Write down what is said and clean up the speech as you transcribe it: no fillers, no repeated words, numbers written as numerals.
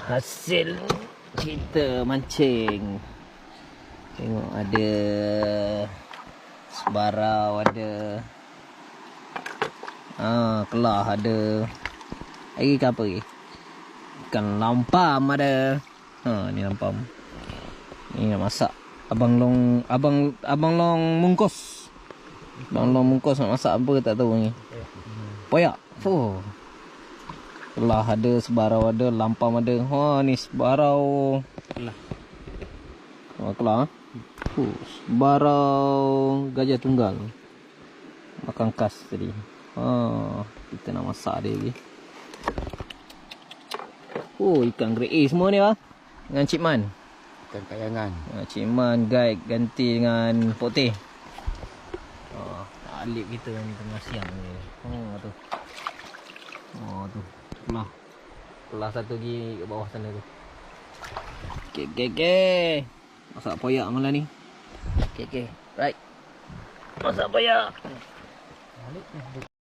Hasil kita mancing. Tengok ada sebarau ada. Kelah ada. Lagi ke apa lagi? Ikan lampam ada. Ni lampam. Ni nak masak. Abang long mungkus. Abang long mungkus nak masak apa tak tahu ni. Poyak. Kelah ada, sebarau ada, lampam ada. Ni sebarau. Kelah. Sebarau gajah tunggal. Makan khas tadi. Kita nak masak dia lagi. Ikan grade A semua ni lah. Dengan Cik Man. Ikan kayangan. Cik Man guide ganti dengan putih. Alip kita ni tengah siang ni. Tu. Tu. Kelah satu lagi kat bawah sana tu. Okay. Masak poyak malam ni. Okay. Right. Masak poyak.